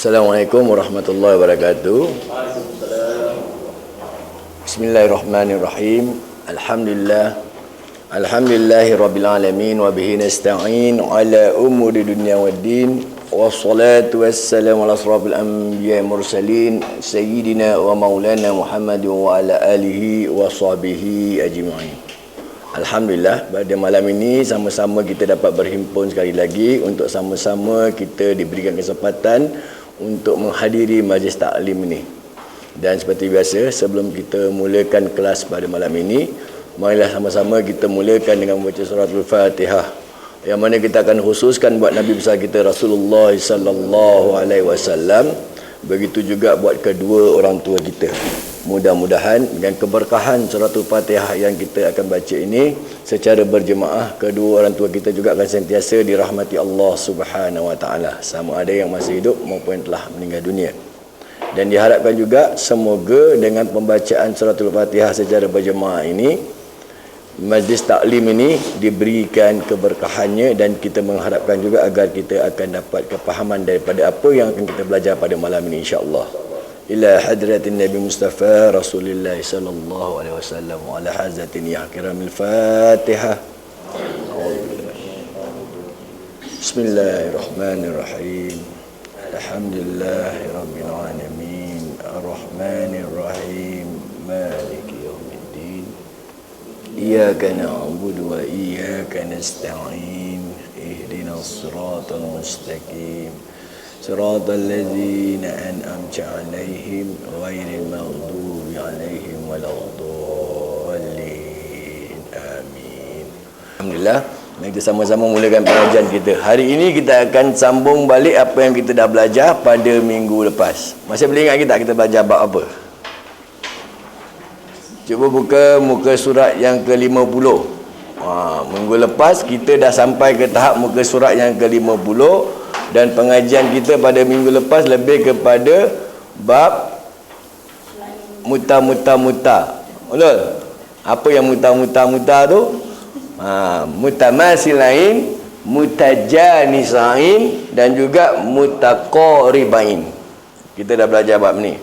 Assalamualaikum warahmatullahi wabarakatuh. Bismillahirrahmanirrahim. Alhamdulillahi rabbil alamin wa bihi nasta'in ala umuri dunya waddin. Wassalatu wassalamu ala asrafil anbiya'i mursalin sayyidina wa maulana Muhammad wa ala alihi wa sahbihi ajma'in. Alhamdulillah, pada malam ini sama-sama kita dapat berhimpun sekali lagi untuk sama-sama kita diberikan kesempatan untuk menghadiri majlis taklim ini. Dan seperti biasa, sebelum kita mulakan kelas pada malam ini, marilah sama-sama kita mulakan dengan membaca suratul Fatihah, yang mana kita akan khususkan buat Nabi besar kita Rasulullah sallallahu alaihi wasallam. Begitu juga buat kedua orang tua kita. Mudah-mudahan dengan keberkahan suratul Fatihah yang kita akan baca ini secara berjemaah, kedua orang tua kita juga akan sentiasa dirahmati Allah Subhanahu wa taala, sama ada yang masih hidup maupun yang telah meninggal dunia. Dan diharapkan juga semoga dengan pembacaan suratul Fatihah secara berjemaah ini, majlis taklim ini diberikan keberkahannya, dan kita mengharapkan juga agar kita akan dapat kepahaman daripada apa yang akan kita belajar pada malam ini, insya-Allah. Ila hadratin Nabi Mustafa Rasulullah sallallahu alaihi wasallam wa ala hazatin ya kiramil Fatihah. Bismillahirrahmanirrahim. Alhamdulillahi rabbil alamin. Arrahmanir rahim. Maliki yaumiddin. Iyyaka na'budu wa iyyaka nasta'in. Ihdinas siratal mustaqim. صراط الذين أنعمت عليهم غير المغضوب عليهم ولا الضالين آمين. Alhamdulillah, mari kita sama-sama mulakan pengajian kita. Hari ini kita akan sambung balik apa yang kita dah belajar pada minggu lepas. Masih boleh ingat kita belajar bab apa? Cuba buka muka surat yang ke-50. Minggu lepas kita dah sampai ke tahap muka surat yang ke-50. Dan pengajian kita pada minggu lepas lebih kepada bab muta. Betul? Apa yang muta tu? Mutamasilain, mutajanisain, dan juga mutaqaribain. Kita dah belajar bab ni.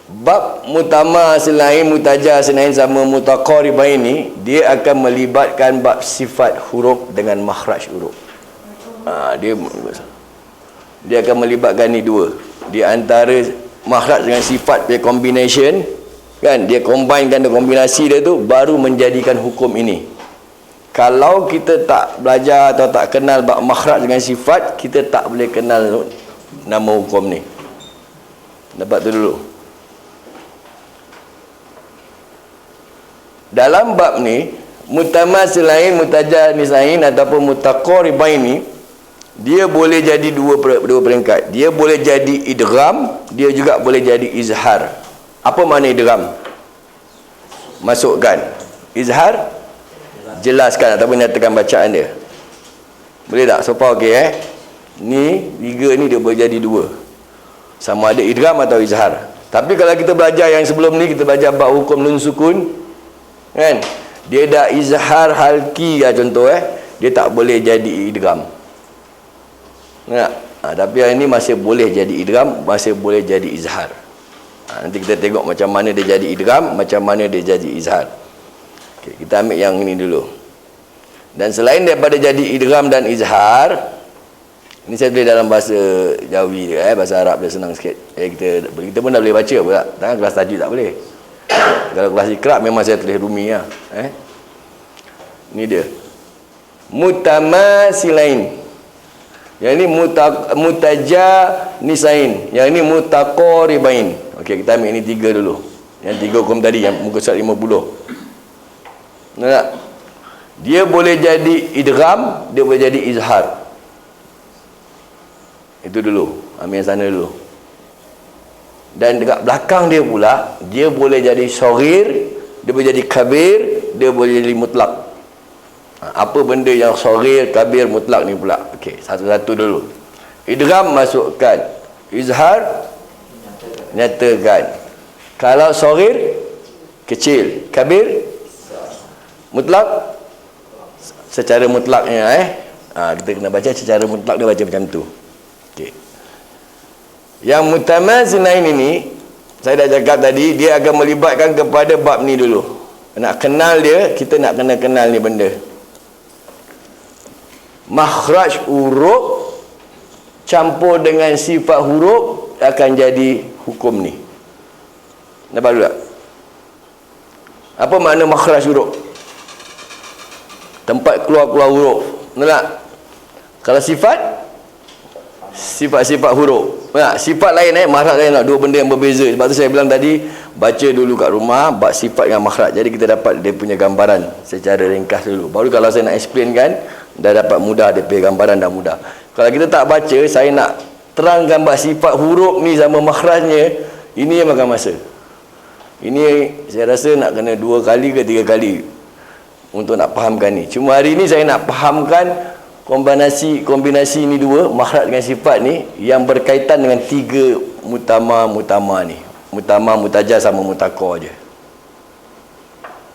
Bab mutamasilain, mutajanisain sama mutaqaribain ni, dia akan melibatkan bab sifat huruf dengan makhraj huruf. Dia akan melibatkan ni dua. Di antara makhraj dengan sifat punya combination, kan, dia combinekan, dia kombinasi dia tu baru menjadikan hukum ini. Kalau kita tak belajar atau tak kenal bab makhraj dengan sifat, kita tak boleh kenal nama hukum ni. Dapat tu dulu. Dalam bab ni, mutamasilain, mutajanisain ataupun mutaqaribain ni, dia boleh jadi dua peringkat. Dia boleh jadi idgham, dia juga boleh jadi izhar. Apa makna idgham? Masukkan. Izhar, jelaskan ataupun nyatakan bacaan dia. Boleh tak? So far okey Ni tiga ni dia boleh jadi dua. Sama ada idgham atau izhar. Tapi kalau kita belajar yang sebelum ni, kita belajar bab hukum nun sukun, kan, dia dah izhar halki lah contoh dia tak boleh jadi idgham. Tapi yang ini masih boleh jadi idgham, masih boleh jadi izhar. Nanti kita tengok macam mana dia jadi idgham, macam mana dia jadi izhar. Okay, kita ambil yang ini dulu. Dan selain daripada jadi idgham dan izhar, ini saya tulis dalam bahasa Jawi dia, bahasa Arab dia senang sikit. Kita pun dah boleh baca pula. Tangan kelas tajwid tak boleh. Kalau kelas iqra memang saya tulis rumi lah. Ni dia. Mutamasilain. Yang ni mutajanisain. Yang ni mutaqaribain. Okey, kita ambil ni tiga dulu. Yang tiga hukum tadi, yang muka surat 50. Nampak? Dia boleh jadi idgham, dia boleh jadi izhar. Itu dulu. Ambil yang sana dulu. Dan dekat belakang dia pula, dia boleh jadi saghir, dia boleh jadi kabir, dia boleh jadi mutlak. Apa benda yang saghir, kabir, mutlak ni pula? Okey, satu-satu dulu. Idgham masukkan, izhar nyatakan. Kalau saghir kecil, kabir mutlak secara mutlaknya Kita kena baca secara mutlak, dia baca macam tu. Okey. Yang mutamazinain ini, saya dah cakap tadi, dia akan melibatkan kepada bab ni dulu. Nak kenal dia, kita nak kena kenal ni benda. Makhraj huruf campur dengan sifat huruf akan jadi hukum ni. Nampak dulu tak? Apa makna makhraj huruf? Tempat keluar-keluar huruf. Betul tak? Kalau sifat huruf. Sifat lain makhraj lain lah. Dua benda yang berbeza. Sebab tu saya bilang tadi, baca dulu kat rumah bab sifat dengan makhraj. Jadi kita dapat dia punya gambaran secara ringkas dulu. Baru kalau saya nak explain kan, dah dapat mudah, dia punya gambaran dah mudah. Kalau kita tak baca, saya nak terangkan bab sifat huruf ni sama makhrajnya, ini yang makan masa. Ini saya rasa nak kena 2 kali ke 3 kali untuk nak fahamkan ni. Cuma hari ni saya nak fahamkan kombinasi ni dua, makhraj dengan sifat ni, yang berkaitan dengan 3 mutama ni. Mutama, mutajah sama mutakor je.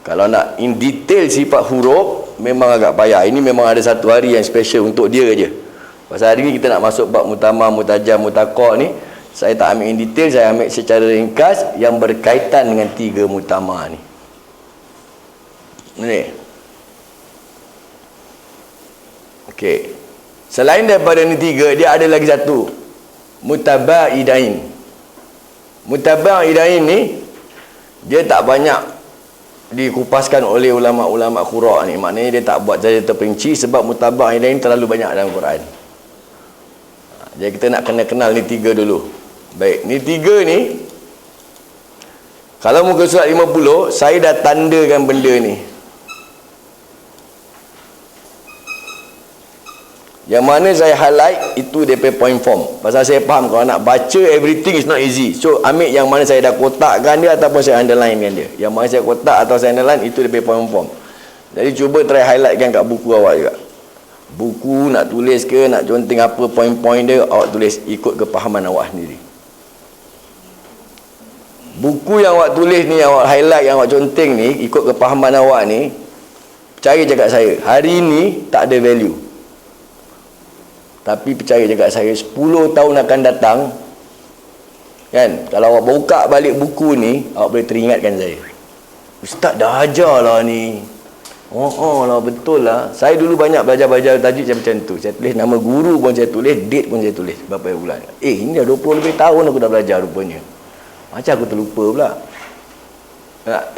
Kalau nak in detail sifat huruf, memang agak payah. Ini memang ada satu hari yang special untuk dia je. Pasal hari ni kita nak masuk bab mutama, mutajah, mutakor ni, saya tak ambil in detail, saya ambil secara ringkas yang berkaitan dengan 3 mutama ni. Ni. Okey. Selain daripada ni 3, dia ada lagi satu. Mutabaidain. Mutabaidain ni, dia tak banyak dikupaskan oleh ulama-ulama qura' ni. Maknanya dia tak buat saja terperinci sebab mutabaidain terlalu banyak dalam Quran. Jadi kita nak kena kenal ni 3 dulu. Baik, ni 3 ni, kalau muka surat 50, saya dah tandakan benda ni. Yang mana saya highlight, itu dia punya point form. Pasal saya faham kalau nak baca everything is not easy. So ambil yang mana saya dah kotakkan dia ataupun saya underlinekan dia. Yang mana saya kotak atau saya underline, itu dia punya point form. Jadi cuba try highlightkan kat buku awak juga. Buku nak tulis ke, nak conteng apa point-point dia, awak tulis ikut kepahaman awak sendiri. Buku yang awak tulis ni, yang awak highlight, yang awak conteng ni, ikut kepahaman awak ni, percaya cakap saya, hari ni tak ada value. Tapi percaya cakap saya, 10 tahun akan datang, kan, kalau awak buka balik buku ni, awak boleh teringatkan saya, Ustaz dah ajar lah ni. Oh lah, betul lah. Saya dulu banyak belajar tajuk macam tu. Saya tulis nama guru pun saya tulis, date pun saya tulis, berapa bulan. Ini dah 20 lebih tahun aku dah belajar rupanya. Macam aku terlupa pula.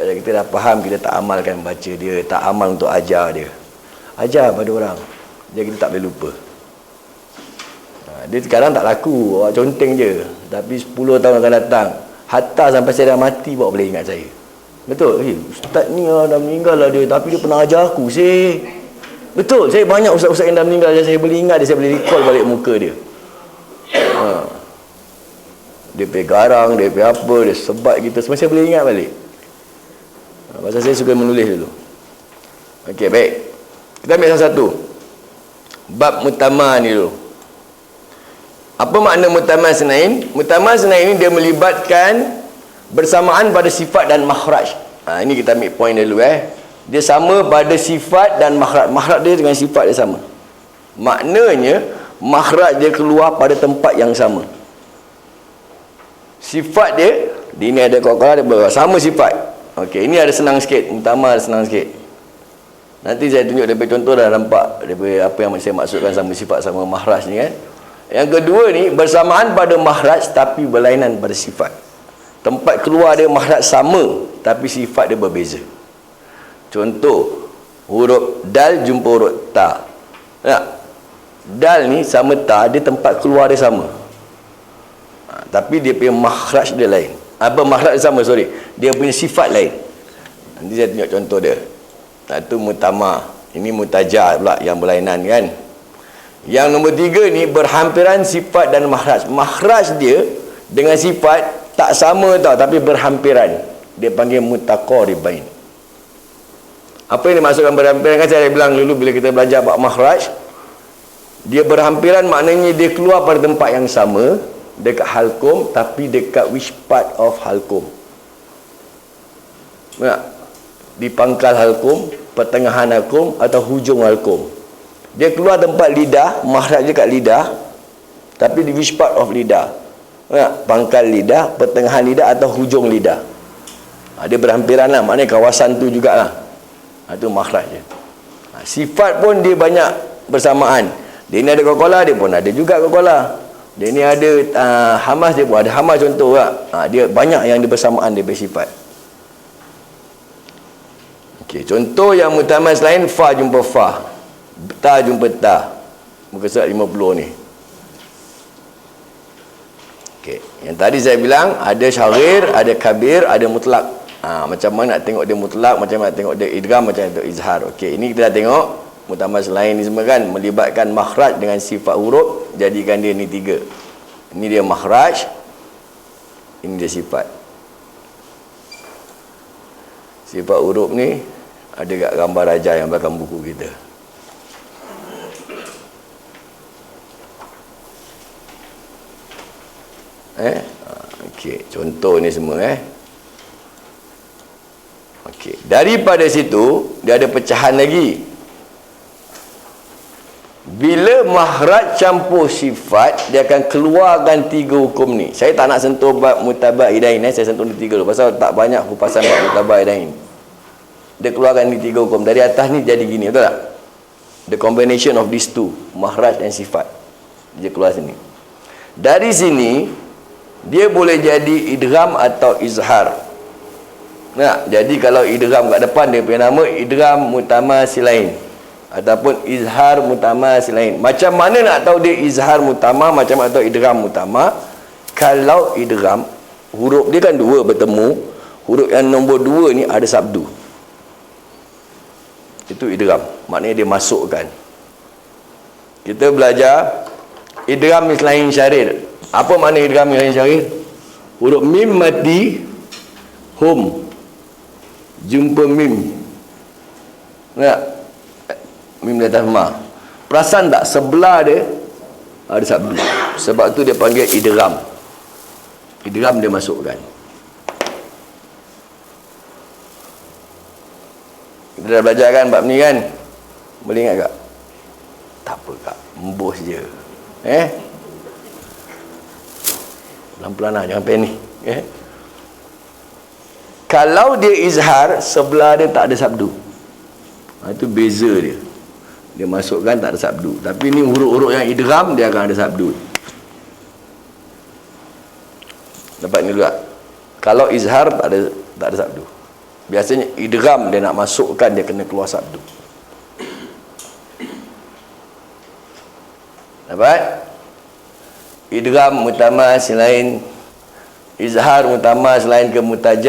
Kita dah faham, kita tak amalkan baca dia, tak amal untuk ajar dia. Ajar pada orang, jadi kita tak boleh lupa. Dia sekarang tak laku, awak conteng je. Tapi 10 tahun akan datang, hatta sampai saya dah mati, awak boleh ingat saya. Betul? Ustaz ni dah meninggal lah dia, tapi dia pernah ajar aku sih. Betul, saya banyak ustaz-ustaz yang dah meninggal, saya boleh ingat dia, saya boleh recall balik muka dia. Dia pergi garang, dia pergi apa, dia sebat kita, semua saya boleh ingat balik. Pasal saya suka menulis dulu. Okey, baik. Kita ambil satu-satu. Bab mutama ni dulu. Apa makna mutama senain? Mutama senain ini dia melibatkan bersamaan pada sifat dan makhraj. Ini kita ambil point dulu Dia sama pada sifat dan makhraj. Makhraj dia dengan sifat dia sama. Maknanya makhraj dia keluar pada tempat yang sama. Sifat dia, di ini ada qalqalah, dia sama sifat. Okey, ini ada senang sikit, mutama ada senang sikit. Nanti saya tunjuk daripada contoh, dah nampak daripada apa yang saya maksudkan sama sifat sama makhraj ni kan. Yang kedua ni bersamaan pada makhraj tapi berlainan pada sifat. Tempat keluar dia makhraj sama tapi sifat dia berbeza. Contoh, huruf dal jumpa huruf ta. Dal ni sama ta, dia tempat keluar dia sama. Tapi dia punya makhraj dia lain. Apa makhraj dia sama, sorry. Dia punya sifat lain. Nanti saya tunjuk contoh dia. Itu mutama. Ini mutajah pula yang berlainan kan. Yang nombor 3 ni berhampiran sifat dan makhraj. Makhraj dia dengan sifat tak sama tau, tapi berhampiran. Dia panggil mutaqaribain. Apa yang dimaksudkan berhampiran? Kan saya bilang dulu bila kita belajar bab makhraj, dia berhampiran maknanya dia keluar pada tempat yang sama, dekat halqum, tapi dekat which part of halqum? Di pangkal halqum, pertengahan halqum, atau hujung halqum. Dia keluar tempat lidah, makhraj dia kat lidah, tapi di which part of lidah? Pangkal lidah, pertengahan lidah atau hujung lidah. Dia berhampiran lah, maknanya kawasan tu jugalah. Itu makhraj dia. Sifat pun dia banyak bersamaan. Dia ni ada qalqalah, dia pun ada juga qalqalah. Dia ni ada hamas, dia pun ada hamas, contoh lah. Dia banyak yang dia bersamaan dia bersifat. Okey, contoh yang mutamas lain, fa jumpa fa, ta jumpa ta. Muka surat 50 ni. Okey, yang tadi saya bilang ada syaghir, ada kabir, ada mutlak. Macam mana nak tengok dia mutlak, macam mana nak tengok dia idgham, macam mana tengok izhar. Okey, ini kita dah tengok mutamas lain ni semua kan, melibatkan makhraj dengan sifat huruf, jadikan dia ni 3. Ini dia makhraj, ini dia sifat. Sifat huruf ni ada kat gambar raja yang belakang buku kita. Okey, contoh ni semua Okey, daripada situ dia ada pecahan lagi. Bila makhraj campur sifat, dia akan keluarkan 3 hukum ni. Saya tak nak sentuh bab mutabaidain, saya sentuh ni 3 dulu pasal tak banyak kupasan bab mutabaidain. Dia keluarkan ni 3 hukum. Dari atas ni jadi gini, betul tak? The combination of these two, makhraj dan sifat, dia keluar sini. Dari sini dia boleh jadi idgham atau izhar. Jadi kalau idgham kat depan, dia punya nama idgham mutamasilain ataupun izhar mutamasilain. Macam mana nak tahu dia izhar mutama, macam mana tahu idgham mutama? Kalau idgham, huruf dia kan 2 bertemu, huruf yang nombor 2 ni ada sabdu, itu idgham, maknanya dia masukkan. Kita belajar idgham mislain syarir. Apa makna idgham mislain syarir? Huruf mim mati hum jumpa mim, mim di atas ma. Perasan tak sebelah dia ada sabdu, sebab tu dia panggil idgham. Idgham dia masukkan. Kita dah belajar kan bab ni kan? Boleh ingat tak? Tak apa kak, embus je. Pelan-pelan lah, jangan panik. Kalau dia izhar, sebelah dia tak ada sabdu. Itu beza dia. Dia masukkan tak ada sabdu. Tapi ni huruf-huruf yang idgham, dia akan ada sabdu. Dapat ni juga. Kalau izhar tak ada sabdu. Biasanya idgham dia nak masukkan, dia kena keluar sabdu. Dapat? Idgham mutamas lain, izhar mutamas lain ke mutajam.